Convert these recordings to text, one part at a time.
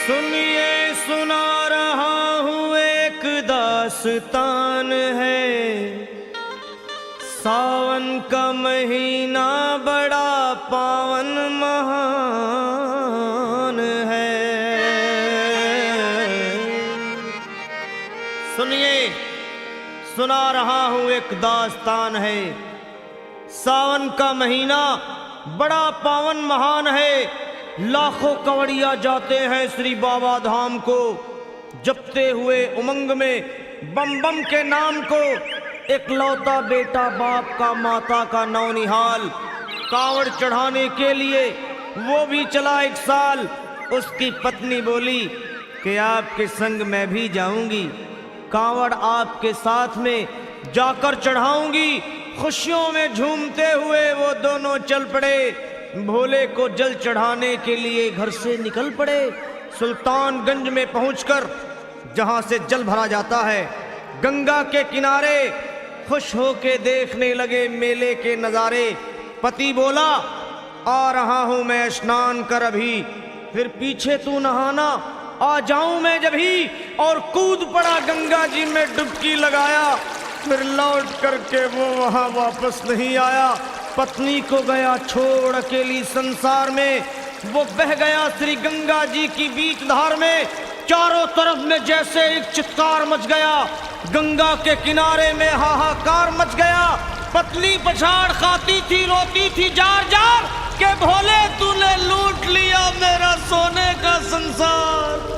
सुनिए सुना रहा हूँ एक दास्तान है। सावन का महीना बड़ा पावन महान है। सुनिए सुना रहा हूँ एक दास्तान है। सावन का महीना बड़ा पावन महान है। लाखों कवड़िया जाते हैं श्री बाबा धाम को, जपते हुए उमंग में बम बम के नाम को। एक लौता बेटा बाप का माता का नौनिहाल कांवड़ चढ़ाने के लिए वो भी चला एक साल। उसकी पत्नी बोली कि आपके संग मैं भी जाऊंगी, कांवड़ आपके साथ में जाकर चढ़ाऊंगी। खुशियों में झूमते हुए वो दोनों चल पड़े। भोले को जल चढ़ाने के लिए घर से निकल पड़े। सुल्तानगंज में पहुंचकर जहां से जल भरा जाता है, गंगा के किनारे खुश होके देखने लगे मेले के नजारे। पति बोला आ रहा हूं मैं स्नान कर अभी, फिर पीछे तू नहाना आ जाऊं मैं जभी। और कूद पड़ा गंगा जी में डुबकी लगाया। फिर लौट करके वो वहां वापस नहीं आया। पत्नी को गया छोड़ अकेली संसार में। वो बह गया श्री गंगा जी की बीच धार में। चारों तरफ में जैसे एक चित्कार मच गया। गंगा के किनारे में हाहाकार मच गया। पत्नी पछाड़ खाती थी, रोती थी जार जार के भोले तूने लूट लिया मेरा सोने का संसार।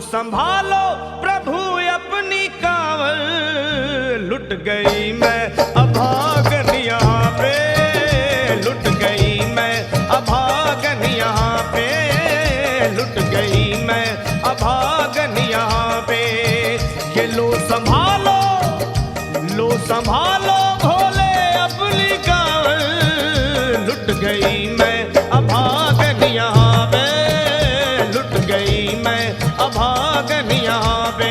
संभालो प्रभु अपनी कांवड़, लुट गई मैं अभागन यहाँ पे। लुट गई मैं अभागन यहाँ पे। लुट गई मैं अभागन यहाँ पे। ये लो संभालो भोले अपनी कांवड़, लुट गई मैं अभागन यहाँ पे। लुट गई मैं अभागन यहाँ पे।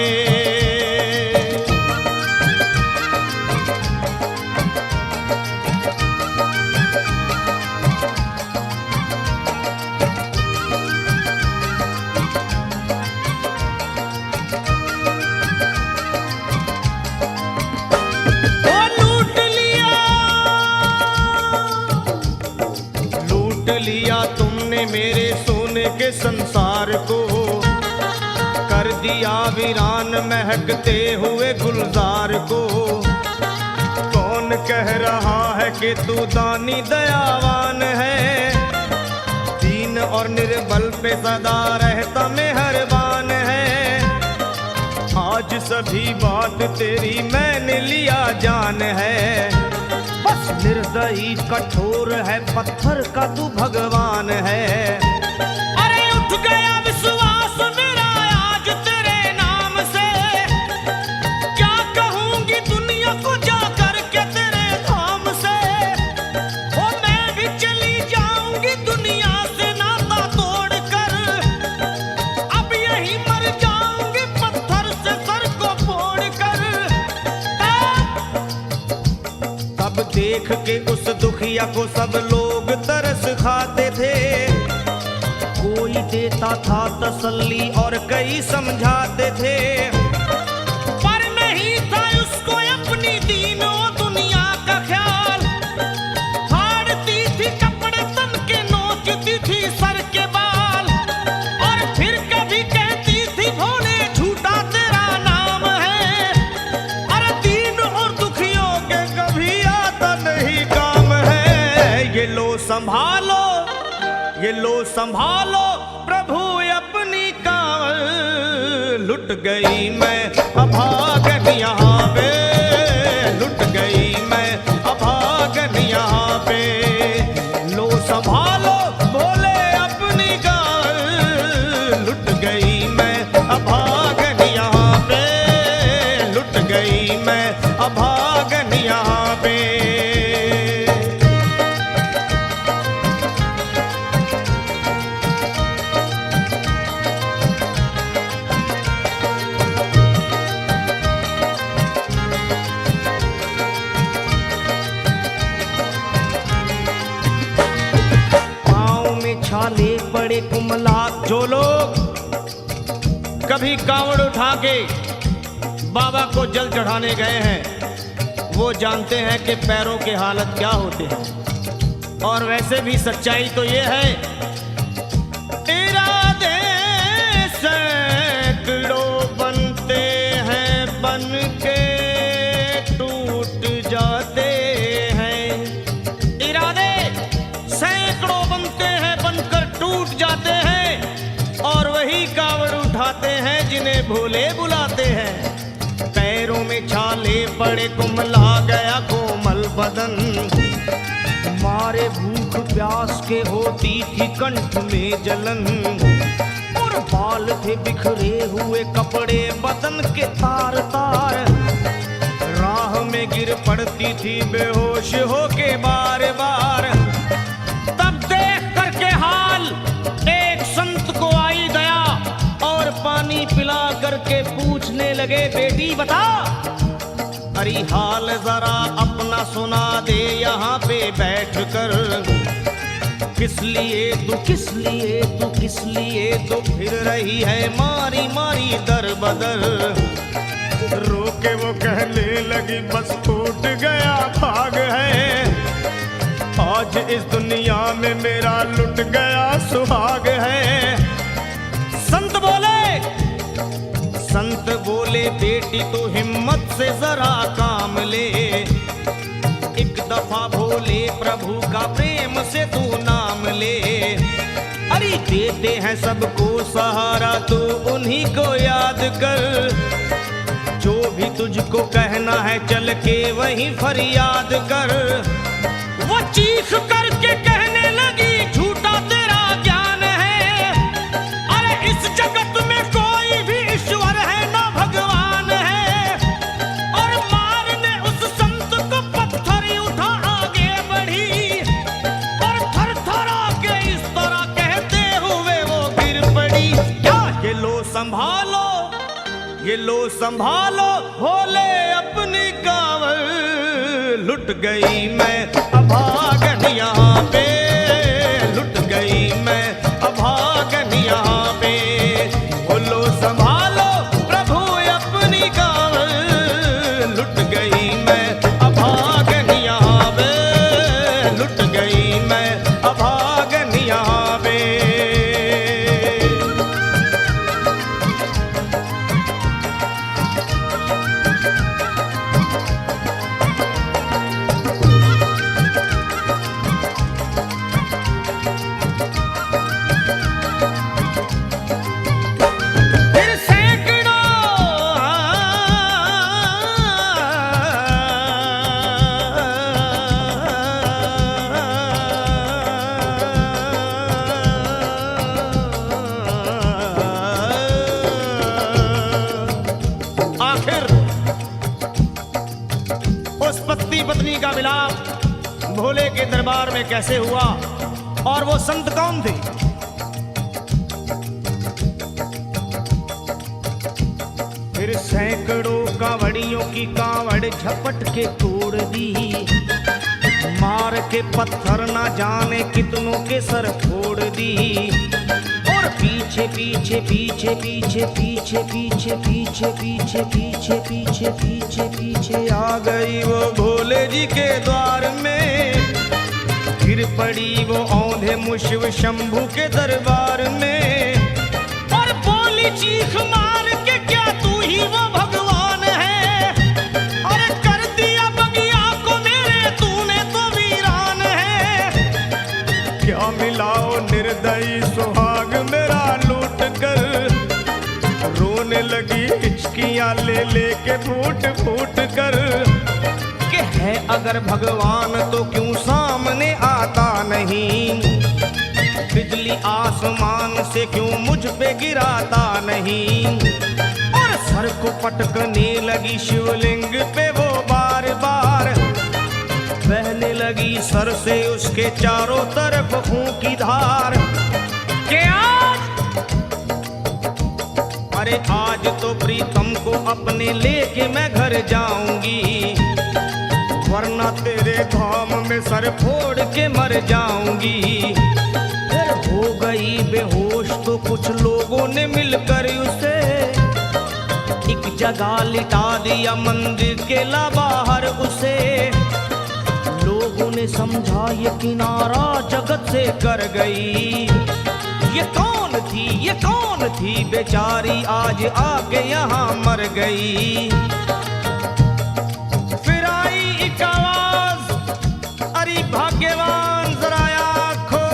लूट लिया तुमने मेरे सोने के संसार को, कर दिया वीरान महकते हुए गुलजार को। कौन कह रहा है कि तू दानी दयावान है, दीन और निर्बल पे सदा रहता मेहरबान है। आज सभी बात तेरी मैंने लिया जान है, बस निर्दयी कठोर है पत्थर का तू भगवान है। अरे उठ गया विश्वास मेरा आज तेरे नाम से, क्या कहूंगी दुनिया को जाकर के तेरे धाम से। ओ मैं भी चली जाऊंगी दुनिया से नाता तोड़कर, अब यही मर जाऊंगी पत्थर से सर को फोड़कर। तब देख के उस दुखिया को सब लोग तरस खाते थे। कोई देता था तसल्ली और कई समझाते थे, पर नहीं था उसको अपनी दीनों दुनिया का ख्याल। फाड़ती थी कपड़े तन के, नोचती थी सर के बाल, और फिर कभी कहती थी भोले झूठा तेरा नाम है। अरे दीन और दुखियों के कभी आता नहीं काम है। ये लो संभालो प्रभु अपनी कांवड़, लुट गई मैं अभागन यहाँ पे। लुट गई मैं अभागन यहाँ संभालो भोले अपनी गाल, लुट गई मैं अभागन यहाँ पे, लुट गई मैं अभागन यहाँ पे। छाले बड़े कुमलात, जो लोग कभी कांवड़ उठा के बाबा को जल चढ़ाने गए हैं वो जानते हैं कि पैरों के हालत क्या होते हैं। और वैसे भी सच्चाई तो ये है, इरादे सैकड़ों बनते हैं बन के टूट जाते हैं, इरादे सैकड़ों बनते हैं बनकर टूट जाते हैं, और वही कावड़ उठाते हैं जिन्हें भोले बुलाते हैं। पैरों में छाले पड़े कुमला गया कोमल बदन, मारे भूख प्यास के होती थी कंठ में जलन, और बाल थे बिखरे हुए कपड़े बदन के तार तार, राह में गिर पड़ती थी बेहोश होके बार बार। तब देख करके हाल एक संत को आई दया, और पानी पिला करके पूछने लगे बेटी बता, अरे हाल जरा अपना सुना दे यहाँ पे बैठ कर, किस लिए तू किस लिए तू किस लिए तो फिर रही है मारी मारी दर बदर। रोके वो कहने लगी बस टूट गया भाग है, आज इस दुनिया में मेरा लुट गया सुहाग है। संत बोले बेटी तो हिम्मत से जरा काम ले, एक दफा भोले प्रभु का प्रेम से तू नाम ले, अरे देते हैं सबको सहारा तू उन्हीं को याद कर, जो भी तुझको कहना है चल के वहीं फरियाद कर। वो चीख करके कहने लगी झूठा तेरा ज्ञान है, अरे इस जगत में कोई भी ईश्वर है ना भगवान है, और मारने उस संत को पत्थर उठा आगे बढ़ी, और थर थर आके इस तरह कहते हुए वो गिर पड़ी। क्या ये लो संभालो, ये लो संभालो भोले अपनी कांवड़, लुट गई मैं अभागन यहाँ पे, लुट गई मैं अभागन यहाँ पे। बोलो संभालो प्रभु अपनी कांवड़, लुट गई मैं अभागन यहाँ पे, लुट गई मैं अभागन यहाँ पे। पत्नी का मिलाप भोले के दरबार में कैसे हुआ और वो संत कौन थे? फिर सैकड़ों कांवड़ियों की कांवड़ झपट के तोड़ दी, मार के पत्थर ना जाने कितनों के सर फोड़ दी, और पीछे पीछे पीछे पीछे पीछे पीछे पीछे पीछे पीछे पीछे पीछे पीछे आ गई वो भोले जी के द्वार में, गिर पड़ी वो औंधे मुशिव शंभू के दरबार में, और बोली चीख मार के क्या तू ही वो भगवान है, अरे कर दिया बगिया को मेरे तूने तो वीरान है, क्या मिलाओ निर्दयी सुहाग मेरा लूट कर, रोने लगी हिचकियां ले लेके फूट फूट कर, कि है अगर भगवान तो क्यों सामने आता नहीं। बिजली आसमान से क्यों मुझ पे गिराता नहीं। और सर को पटकने लगी शिवलिंग पे वो बार बार, बहने लगी सर से उसके चारों तरफ खून की धार। के अरे आज तो प्रीतम को अपने लेके मैं घर जाऊंगी, वरना तेरे धाम में सर फोड़ के मर जाऊंगी। फिर हो गई बेहोश तो कुछ लोगों ने मिलकर उसे एक जगह लिटा दिया, मंदिर के ला बाहर उसे। लोगों ने समझा ये किनारा जगत से कर गई। ये कौन थी, ये कौन थी बेचारी, आज आके यहाँ मर गई। फिर आई एक आवाज, अरे भाग्यवान जरा आँखो।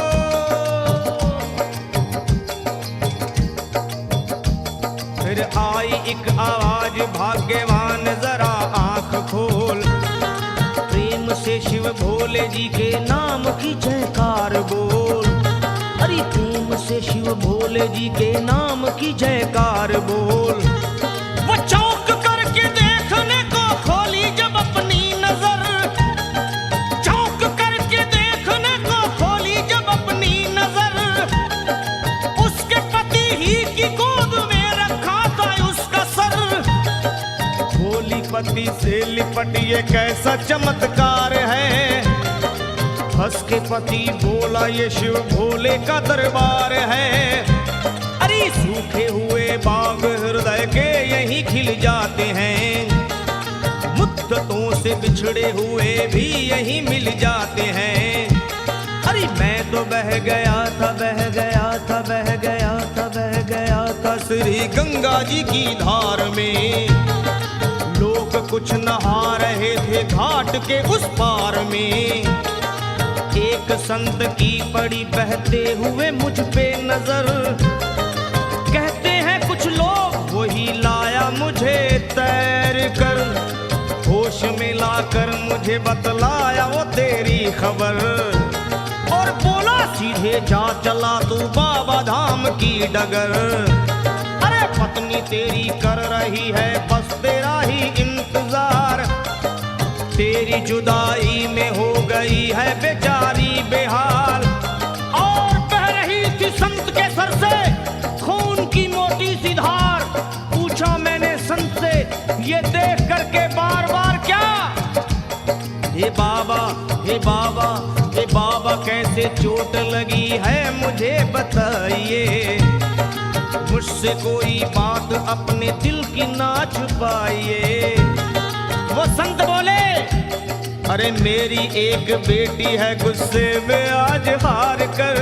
फिर आई एक आवाज, भाग्यवान जरा आँख खोल। प्रेम से शिव भोले जी के नाम की जयकार बोल। अरे प्रेम से शिव भोले जी के नाम की जयकार बोल। वो चौंक करके देखने को खोली जब अपनी नजर, चौंक करके देखने को खोली जब अपनी नजर। उसके पति ही की गोद में रखा था उसका सर। भोली पति से लिपट ये कैसा चमत्कार है। हंस के पति बोला ये शिव भोले का दरबार है। अरे सूखे हुए बाग हृदय के यहीं खिल जाते हैं, मुद्दतों से बिछड़े हुए भी यहीं मिल जाते हैं। अरे मैं तो बह गया था, बह गया था, बह गया था, बह गया था श्री गंगा जी की धार में। लोग कुछ नहा रहे थे घाट के उस पार में। एक संत की पड़ी बहते हुए मुझ पे नजर। कहते हैं कुछ लोग वही लाया मुझे तैर कर। होश में लाकर मुझे बतलाया वो तेरी खबर। और बोला सीधे जा चला तू बाबा धाम की डगर। अरे पत्नी तेरी कर रही है बस तेरा ही इंतजार। तेरी जुदाई में हो गई है बेचारी बेहाल। और बह रही थी संत के सर से खून की मोटी सी धार। पूछा मैंने संत से ये देख करके बार बार क्या, हे बाबा, हे बाबा, हे बाबा कैसे चोट लगी है मुझे बताइए। मुझसे कोई बात अपने दिल की ना छुपाइए। वो संत बोले अरे मेरी एक बेटी है गुस्से में आज हार कर।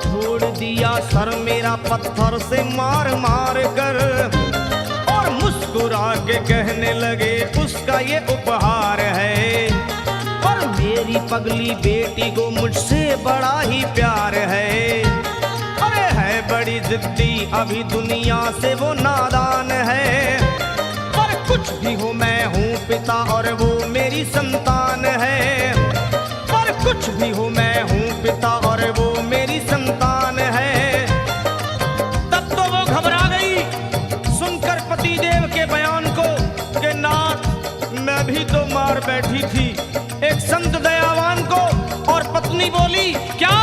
छोड़ दिया सर मेरा पत्थर से मार मार कर। और मुस्कुरा के कहने लगे उसका ये उपहार है। और मेरी पगली बेटी को मुझसे बड़ा ही प्यार है। अरे है बड़ी जिद्दी अभी दुनिया से वो नादान है। कुछ भी हो मैं हूँ पिता और वो मेरी संतान है। पर कुछ भी हो मैं हूँ पिता और वो मेरी संतान है। तब तो वो घबरा गई सुनकर पतिदेव के बयान को कि नाथ मैं भी तो मार बैठी थी एक संत दयावान को। और पत्नी बोली क्या,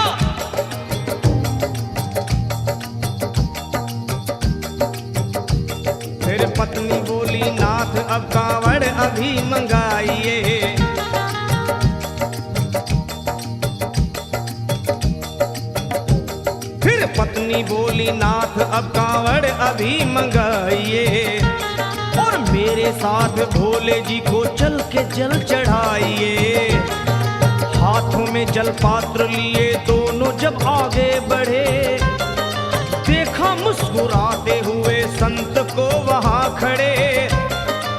फिर पत्नी बोली नाथ अब कांवड़ अभी मंगाइए। फिर पत्नी बोली नाथ अब कांवड़ अभी मंगाइए। और मेरे साथ भोले जी को चल के जल चढ़ाइए। हाथों में जल पात्र लिए दोनों जब आगे बढ़े। देखा मुस्कुराते हुए संत को वहां खड़े।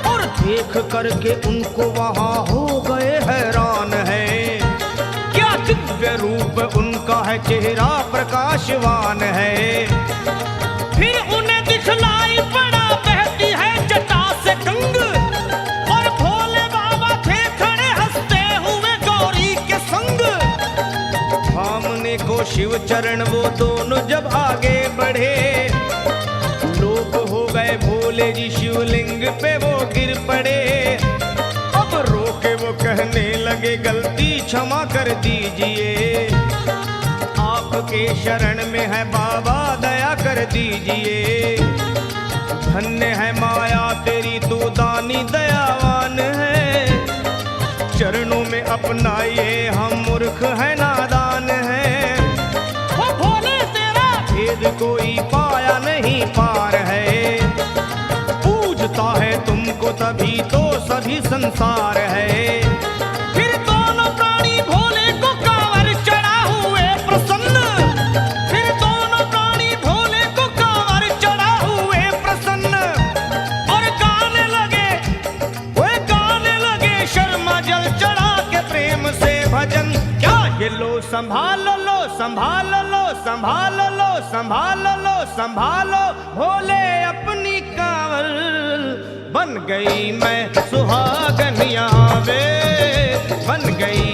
और देख करके उनको वहां हो गए हैरान है। क्या दिव्य रूप उनका है, चेहरा प्रकाशवान है। फिर उन्हें दिखलाई पड़ा बहती है जटा से गंग। और भोले बाबा थे खड़े हंसते हुए गौरी के संग। पाने को शिव चरण वो दोनों जब आगे बढ़े, लोग हो गए भोले जी शिवलिंग पे वो गिर पड़े। अब रोके वो कहने लगे गलती क्षमा कर दीजिए, आपके शरण में है बाबा दया कर दीजिए। धन्य है माया तेरी तू दानी दयावान है, चरणों में अपनाइए हम मूर्ख है नादान है। वो भोले तेरा भेद कोई पाया नहीं पार है, पूजता है तुमको तभी तो सभी संसार है। फिर दोनों प्राणी भोले को कांवर चढ़ा हुए प्रसन्न, फिर दोनों प्राणी भोले को कांवर चढ़ा हुए प्रसन्न, और गाने लगे वो गाने लगे शर्मा जल चढ़ा के प्रेम से भजन। क्या ये लो संभाल लो संभाल लो संभाल लो संभाल लो संभालो भोले अपनी कांवर, बन गई मैं सुहागन यहाँ वे, बन गई